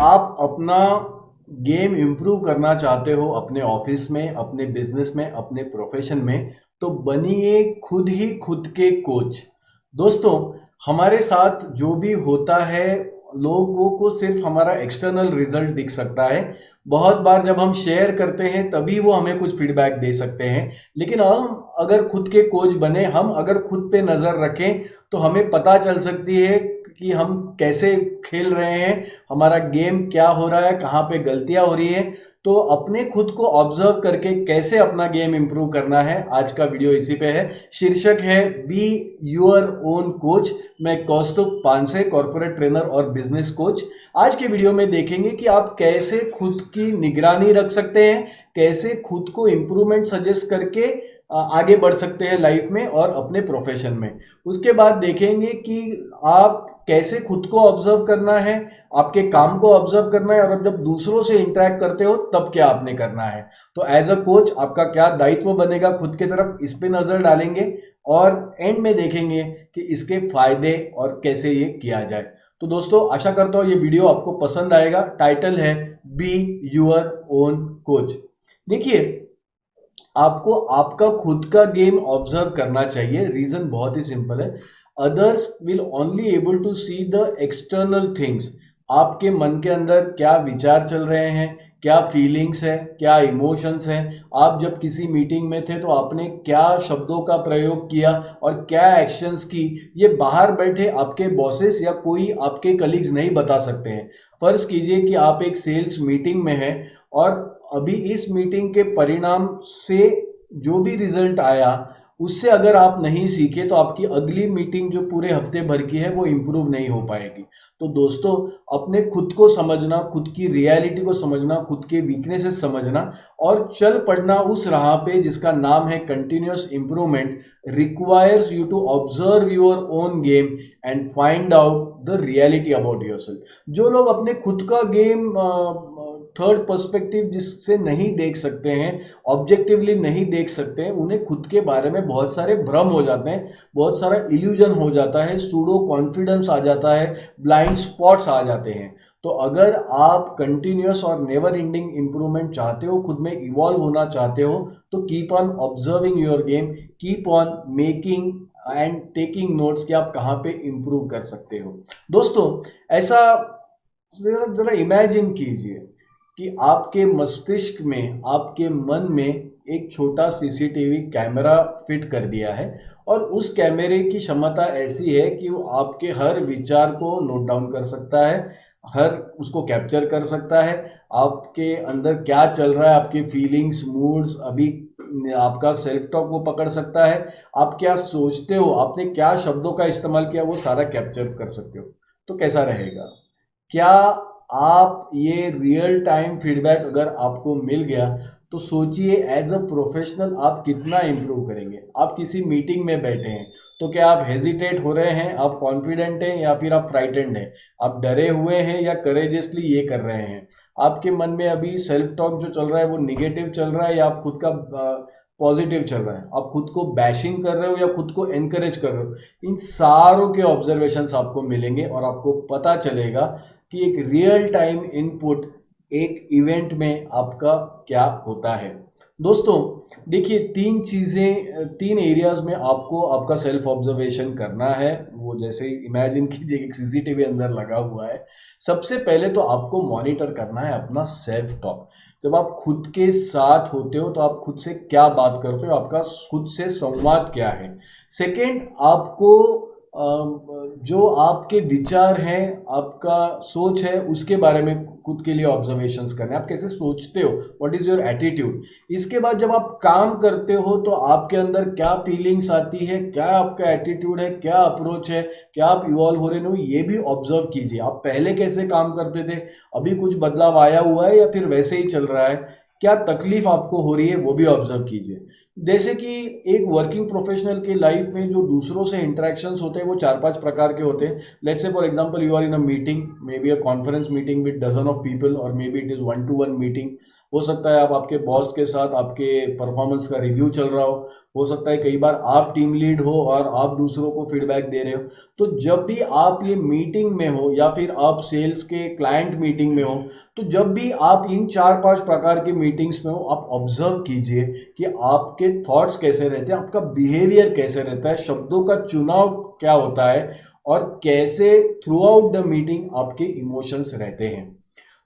आप अपना game improve करना चाहते हो अपने ऑफिस में, अपने बिजनेस में, अपने प्रोफेशन में, तो बनिए खुद ही खुद के कोच। दोस्तों, हमारे साथ जो भी होता है, लोगों को सिर्फ हमारा एक्सटर्नल रिजल्ट दिख सकता है। बहुत बार जब हम शेयर करते हैं तभी वो हमें कुछ फीडबैक दे सकते हैं, लेकिन हम अगर खुद के कोच बने, हम अगर खुद पे नज़र रखें, तो हमें पता चल सकती है कि हम कैसे खेल रहे हैं, हमारा गेम क्या हो रहा है, कहाँ पे गलतियां हो रही है। तो अपने खुद को ऑब्जर्व करके कैसे अपना गेम इंप्रूव करना है, आज का वीडियो इसी पे है। शीर्षक है बी योर ओन कोच। मैं कौस्तुभ पानसे, कॉर्पोरेट ट्रेनर और बिजनेस कोच। आज के वीडियो में देखेंगे कि आप कैसे खुद की निगरानी रख सकते हैं, कैसे खुद को इंप्रूवमेंट सजेस्ट करके आगे बढ़ सकते हैं लाइफ में और अपने प्रोफेशन में। उसके बाद देखेंगे कि आप कैसे खुद को ऑब्जर्व करना है, आपके काम को ऑब्जर्व करना है, और जब दूसरों से इंटरेक्ट करते हो तब क्या आपने करना है। तो एज अ कोच आपका क्या दायित्व बनेगा खुद की तरफ, इस पे नजर डालेंगे और एंड में देखेंगे कि इसके फायदे और कैसे ये किया जाए। तो दोस्तों, आशा करता हूँ ये वीडियो आपको पसंद आएगा। टाइटल है बी यूर ओन कोच। देखिए, आपको आपका खुद का गेम ऑब्जर्व करना चाहिए। रीजन बहुत ही सिंपल है। Others will only able to see the external things. आपके मन के अंदर क्या विचार चल रहे हैं, क्या फीलिंग्स है, क्या इमोशंस हैं। आप जब किसी मीटिंग में थे तो आपने क्या शब्दों का प्रयोग किया और क्या एक्शंस की, ये बाहर बैठे आपके बॉसेस या कोई आपके कलीग्स नहीं बता सकते हैं। फर्ज कीजिए कि आप एक सेल्स मीटिंग में हैं और अभी इस मीटिंग के परिणाम से जो भी रिजल्ट आया, उससे अगर आप नहीं सीखे तो आपकी अगली मीटिंग जो पूरे हफ्ते भर की है वो इम्प्रूव नहीं हो पाएगी। तो दोस्तों, अपने खुद को समझना, खुद की रियलिटी को समझना, खुद के वीकनेसेस समझना और चल पड़ना उस राह पे जिसका नाम है continuous improvement, requires you to observe your own game and find out the reality about yourself. जो लोग अपने खुद का गेम थर्ड पर्सपेक्टिव जिससे नहीं देख सकते हैं, ऑब्जेक्टिवली नहीं देख सकते हैं, उन्हें खुद के बारे में बहुत सारे भ्रम हो जाते हैं, बहुत सारा इल्यूजन हो जाता है, सूडो कॉन्फिडेंस आ जाता है, ब्लाइंड स्पॉट्स आ जाते हैं। तो अगर आप कंटिन्यूअस और नेवर एंडिंग इंप्रूवमेंट चाहते हो, खुद में इवॉल्व होना चाहते हो, तो keep on observing your game, keep on making and taking notes कि आप कहाँ पे इंप्रूव कर सकते हो। दोस्तों, ऐसा जरा इमेजिन कीजिए कि आपके मस्तिष्क में, आपके मन में एक छोटा सीसीटीवी कैमरा फिट कर दिया है और उस कैमरे की क्षमता ऐसी है कि वो आपके हर विचार को नोट डाउन कर सकता है, हर उसको कैप्चर कर सकता है। आपके अंदर क्या चल रहा है, आपकी फीलिंग्स, मूड्स, अभी आपका सेल्फ टॉक वो पकड़ सकता है। आप क्या सोचते हो, आपने क्या शब्दों का इस्तेमाल किया, वो सारा कैप्चर कर सकते हो। तो कैसा रहेगा? क्या आप ये रियल टाइम फीडबैक अगर आपको मिल गया तो सोचिए एज अ प्रोफेशनल आप कितना इम्प्रूव करेंगे। आप किसी मीटिंग में बैठे हैं तो क्या आप हेजिटेट हो रहे हैं, आप कॉन्फिडेंट हैं या फिर आप फ्राइटेंड हैं, आप डरे हुए हैं या करेजियसली ये कर रहे हैं। आपके मन में अभी सेल्फ टॉक जो चल रहा है वो निगेटिव चल रहा है या आप खुद का पॉजिटिव चल रहा है, आप खुद को बैशिंग कर रहे हो या खुद को एनकरेज कर रहे हो। इन सारों के ऑब्जर्वेशंस आपको मिलेंगे और आपको पता चलेगा कि एक रियल टाइम इनपुट एक इवेंट में आपका क्या होता है। दोस्तों, देखिए, तीन चीज़ें, तीन एरियाज में आपको आपका सेल्फ ऑब्जर्वेशन करना है। वो जैसे इमेजिन कीजिए एक सीसीटीवी अंदर लगा हुआ है। सबसे पहले तो आपको मॉनिटर करना है अपना सेल्फ टॉक। जब आप खुद के साथ होते हो तो आप खुद से क्या बात करते हो, आपका खुद से संवाद क्या है। सेकेंड, आपको जो आपके विचार हैं, आपका सोच है, उसके बारे में खुद के लिए ऑब्जर्वेशंस करने, आप कैसे सोचते हो, व्हाट इज योर एटीट्यूड। इसके बाद जब आप काम करते हो तो आपके अंदर क्या फीलिंग्स आती है, क्या आपका एटीट्यूड है, क्या अप्रोच है, क्या आप इवॉल्व हो रहे हो, ये भी ऑब्जर्व कीजिए। आप पहले कैसे काम करते थे, अभी कुछ बदलाव आया हुआ है या फिर वैसे ही चल रहा है, क्या तकलीफ आपको हो रही है, वो भी ऑब्जर्व कीजिए। जैसे कि एक वर्किंग प्रोफेशनल के लाइफ में जो दूसरों से इंटरेक्शंस होते हैं वो 4-5 प्रकार के होते हैं। Let's say for example you are in a meeting, maybe a conference meeting with dozen of people और maybe it is one to one meeting. हो सकता है आप आपके बॉस के साथ आपके परफॉर्मेंस का रिव्यू चल रहा हो सकता है कई बार आप टीम लीड हो और आप दूसरों को फीडबैक दे रहे हो। तो जब भी आप ये मीटिंग में हो या फिर आप सेल्स के क्लाइंट मीटिंग में हो, तो जब भी आप इन 4-5 प्रकार की मीटिंग्स में हो, आप ऑब्जर्व कीजिए कि आपके थॉट्स कैसे रहते हैं, आपका बिहेवियर कैसे रहता है, शब्दों का चुनाव क्या होता है और कैसे थ्रू आउट द मीटिंग आपके इमोशंस रहते हैं।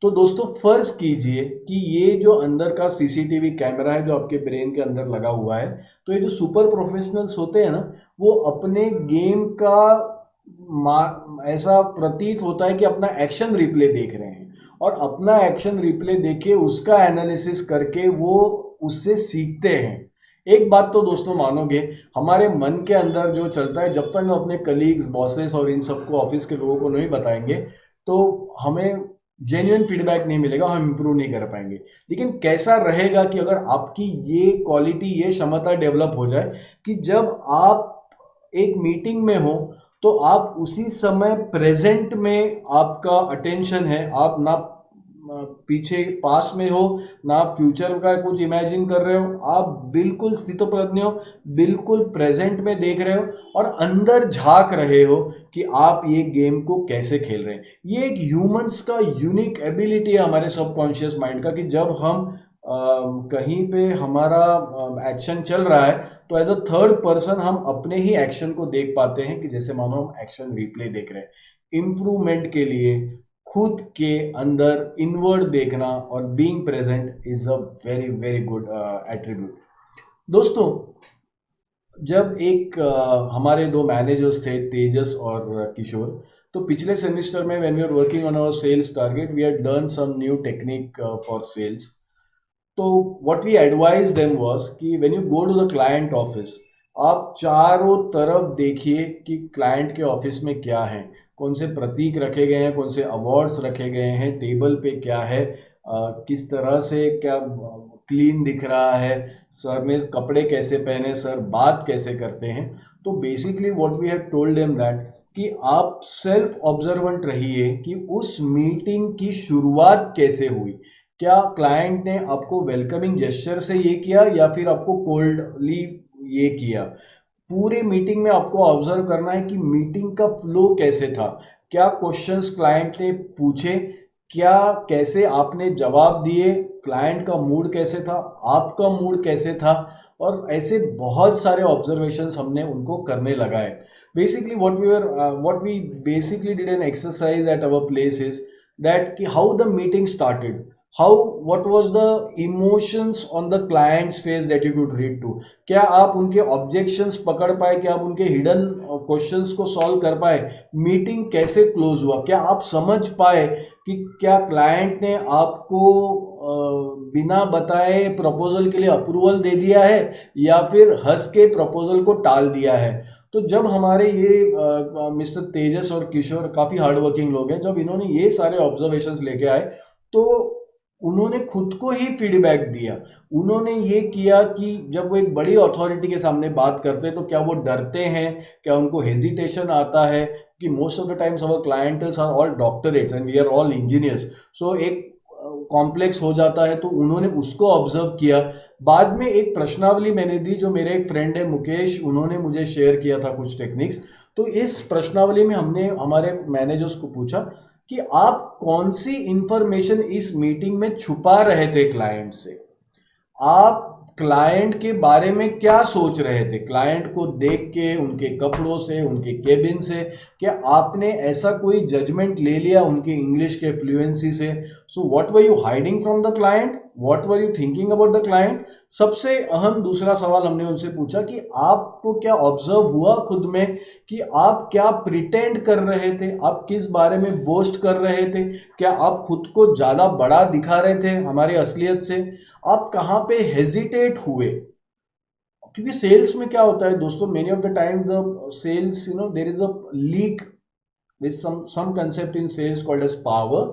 तो दोस्तों फर्ज कीजिए कि ये जो अंदर का सीसीटीवी कैमरा है जो आपके ब्रेन के अंदर लगा हुआ है, तो ये जो सुपर प्रोफेशनल्स होते हैं ना, वो अपने गेम का ऐसा प्रतीत होता है कि अपना एक्शन रिप्ले देख रहे हैं और अपना एक्शन रिप्ले देखे उसका एनालिसिस करके वो उससे सीखते हैं। एक बात तो दोस्तों मानोगे, हमारे मन के अंदर जो चलता है, जब तक हम अपने कलीग्स, बॉसेस और इन सबको, ऑफिस के लोगों को नहीं बताएंगे, तो हमें जेन्युइन फीडबैक नहीं मिलेगा, हम इंप्रूव नहीं कर पाएंगे। लेकिन कैसा रहेगा कि अगर आपकी ये क्वालिटी, ये क्षमता डेवलप हो जाए कि जब आप एक मीटिंग में हो तो आप उसी समय प्रेजेंट में आपका अटेंशन है, आप ना पीछे पास में हो ना आप फ्यूचर का कुछ इमेजिन कर रहे हो, आप बिल्कुल स्थितप्रज्ञ हो, बिल्कुल प्रेजेंट में देख रहे हो और अंदर झांक रहे हो कि आप ये गेम को कैसे खेल रहे हैं। ये एक ह्यूमंस का यूनिक एबिलिटी है हमारे सबकॉन्शियस माइंड का, कि जब हम कहीं पे हमारा एक्शन चल रहा है तो एज अ थर्ड पर्सन हम अपने ही एक्शन को देख पाते हैं, कि जैसे मानो हम एक्शन रिप्ले देख रहे हैं। इम्प्रूवमेंट के लिए खुद के अंदर इनवर्ड देखना और being present is a very very good attribute. दोस्तों जब हमारे दो मैनेजर्स थे, तेजस और किशोर, तो पिछले सेमेस्टर में when we are working on our sales target, we had learn some new technique for sales. तो what we advise them was कि when you go to the client office, आप चारों तरफ देखिए कि क्लाइंट के ऑफिस में क्या है, कौन से प्रतीक रखे गए हैं, कौन से अवार्ड्स रखे गए हैं, टेबल पे क्या है, किस तरह से क्या क्लीन दिख रहा है, सर ने कपड़े कैसे पहने, सर बात कैसे करते हैं। तो basically what we have told them that कि आप सेल्फ ऑब्जर्वेंट रहिए कि उस मीटिंग की शुरुआत कैसे हुई। क्या क्लाइंट ने आपको वेलकमिंग जेस्चर से ये किया या फिर आपको कोल्डली ये किया। पूरे मीटिंग में आपको ऑब्जर्व करना है कि मीटिंग का फ्लो कैसे था, क्या क्वेश्चंस क्लाइंट ने पूछे, क्या कैसे आपने जवाब दिए, क्लाइंट का मूड कैसे था, आपका मूड कैसे था, और ऐसे बहुत सारे ऑब्जर्वेशंस हमने उनको करने लगाए। Basically what we basically did an exercise at our place is that कि how the meeting started, how what was the emotions on the client's face that you could read to। क्या आप उनके objections पकड़ पाए, क्या आप उनके hidden questions को सॉल्व कर पाए, मीटिंग कैसे क्लोज हुआ, क्या आप समझ पाए कि क्या क्लाइंट ने आपको बिना बताए प्रपोजल के लिए अप्रूवल दे दिया है या फिर हंस के प्रपोजल को टाल दिया है। तो जब हमारे ये मिस्टर तेजस और किशोर काफ़ी हार्ड वर्किंग लोग हैं, जब इन्होंने ये सारे ऑब्जर्वेशंस लेके आए तो उन्होंने खुद को ही फीडबैक दिया। उन्होंने ये किया कि जब वो एक बड़ी अथॉरिटी के सामने बात करते हैं तो क्या वो डरते हैं, क्या उनको हेजिटेशन आता है, कि most of the times our clients are all doctorates and we are all engineers, so एक कॉम्प्लेक्स हो जाता है। तो उन्होंने उसको ऑब्जर्व किया। बाद में एक प्रश्नावली मैंने दी, जो मेरे एक फ्रेंड है मुकेश, उन्होंने मुझे शेयर किया था कुछ टेक्निक्स। तो इस प्रश्नावली में हमने हमारे मैनेजर्स को पूछा कि आप कौन सी इंफॉर्मेशन इस मीटिंग में छुपा रहे थे क्लाइंट से, आप क्लाइंट के बारे में क्या सोच रहे थे, क्लाइंट को देख के, उनके कपड़ों से, उनके केबिन से, क्या आपने ऐसा कोई जजमेंट ले लिया उनके इंग्लिश के फ्लुएंसी से। So what were you hiding from the client, what were you thinking about the client. सबसे अहम दूसरा सवाल हमने उनसे पूछा कि आपको क्या ऑब्जर्व हुआ खुद में, कि आप क्या प्रिटेंड कर रहे थे, आप किस बारे में बोस्ट कर रहे थे, क्या आप खुद को ज़्यादा बड़ा दिखा रहे थे हमारी असलियत से, आप कहाँ पे हेजिटेट हुए। क्योंकि सेल्स में क्या होता है दोस्तों, many of the time the sales there is a leak, there's some concept in sales called as power।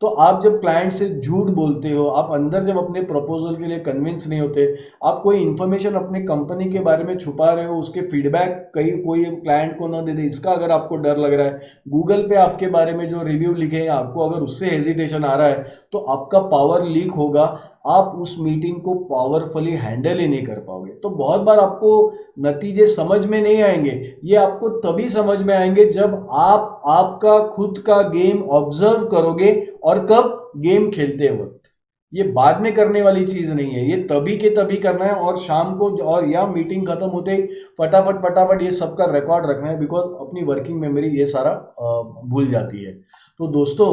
तो आप जब क्लाइंट से झूठ बोलते हो, आप अंदर जब अपने प्रपोजल के लिए कन्विंस नहीं होते, आप कोई इन्फॉर्मेशन अपने कंपनी के बारे में छुपा रहे हो, उसके फीडबैक कहीं कोई क्लाइंट को ना दे दे, इसका अगर आपको डर लग रहा है, गूगल पे आपके बारे में जो रिव्यू लिखे हैं आपको अगर उससे हेजिटेशन आ रहा है, तो आपका पावर लीक होगा। आप उस मीटिंग को पावरफुली हैंडल ही नहीं कर पाओगे। तो बहुत बार आपको नतीजे समझ में नहीं आएंगे, ये आपको तभी समझ में आएंगे जब आप आपका खुद का गेम ऑब्जर्व करोगे। और कब? गेम खेलते वक्त। ये बाद में करने वाली चीज नहीं है, ये तभी के तभी करना है। और शाम को और या मीटिंग खत्म होते ही फटाफट फटाफट ये सबका रिकॉर्ड रखना है, बिकॉज अपनी वर्किंग मेमोरी ये सारा भूल जाती है। तो दोस्तों,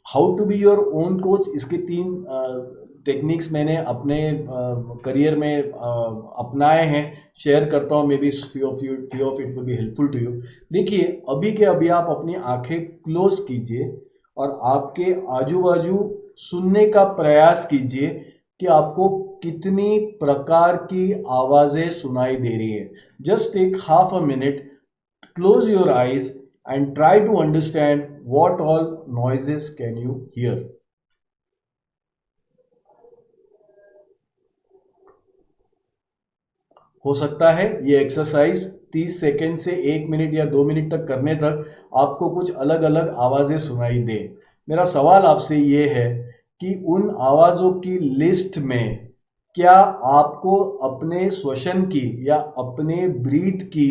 how to be your own coach, इसके 3 टेक्निक्स मैंने अपने करियर में अपनाए हैं, शेयर करता हूँ। Maybe few of it will be helpful to you. देखिए, अभी के अभी आप अपनी आंखें क्लोज कीजिए और आपके आजू बाजू सुनने का प्रयास कीजिए कि आपको कितनी प्रकार की आवाजें सुनाई दे रही है। Just take half a minute, close your eyes and try to understand what all noises can you hear. हो सकता है ये एक्सरसाइज 30 सेकेंड से 1 मिनट या 2 मिनट तक करने तक आपको कुछ अलग अलग आवाजें सुनाई दे। मेरा सवाल आपसे ये है कि उन आवाजों की लिस्ट में क्या आपको अपने श्वसन की या अपने ब्रीथ की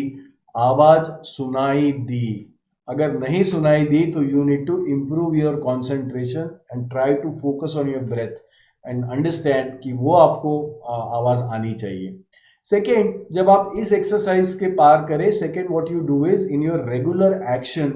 आवाज सुनाई दी? अगर नहीं सुनाई दी तो you need to improve your concentration and try to focus on your breath and understand कि वो आपको आवाज आनी चाहिए। सेकेंड, जब आप इस एक्सरसाइज के पार करें, second what you do is in your regular action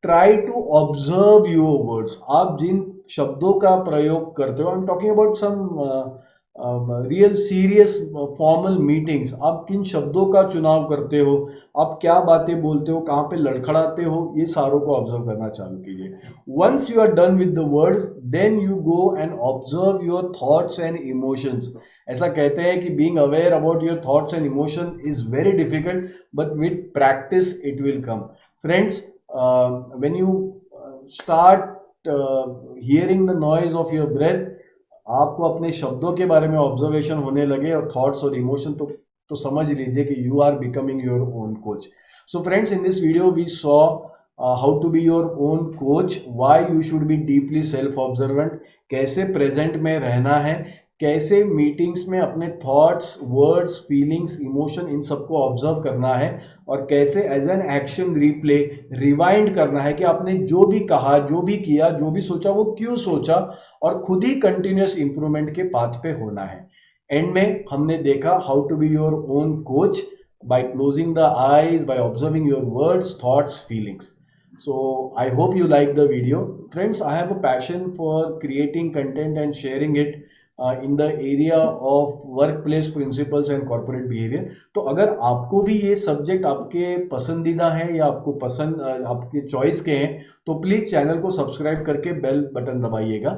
try to observe your words. आप जिन शब्दों का प्रयोग करते हो, I am talking about some real serious formal meetings, आप किन शब्दों का चुनाव करते हो, आप क्या बातें बोलते हो, कहाँ पे लड़खड़ाते हो, ये सारों को ऑब्जर्व करना चालू कीजिए। Once you are done with the words, then you go and observe your thoughts and emotions. ऐसा कहते हैं कि being aware about your thoughts and emotion is very difficult, but with practice it will come. Friends, when you start hearing the noise of your breath, आपको अपने शब्दों के बारे में ऑब्जर्वेशन होने लगे और थॉट्स और इमोशन, तो समझ लीजिए कि you are becoming your own coach. So friends, in this video we saw how to be your own coach, why you should be deeply self observant, कैसे प्रेजेंट में रहना है, कैसे मीटिंग्स में अपने थॉट्स, वर्ड्स, फीलिंग्स, इमोशन, इन सबको observe करना है, और कैसे as an action replay rewind करना है कि आपने जो भी कहा, जो भी किया, जो भी सोचा, वो क्यों सोचा, और खुद ही कंटिन्यूस इंप्रूवमेंट के पाथ पे होना है। एंड में हमने देखा how to be your own coach by closing the eyes, by observing your words, thoughts, feelings. So I hope you like the video. Friends, I have a passion for creating content and sharing it in the area of workplace principles and corporate behavior. तो अगर आपको भी ये subject आपके पसंदीदा है या आपको पसंद आपके चॉइस के हैं, तो प्लीज़ चैनल को सब्सक्राइब करके बेल बटन दबाइएगा।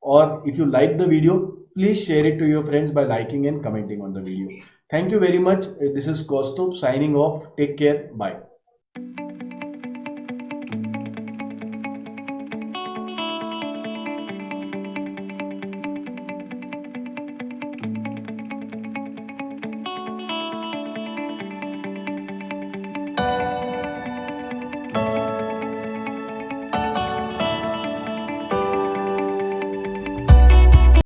और if you like the video, please share it to your friends by liking and commenting on the video. Thank you very much. This is Kaustubh signing off. Take care. Bye.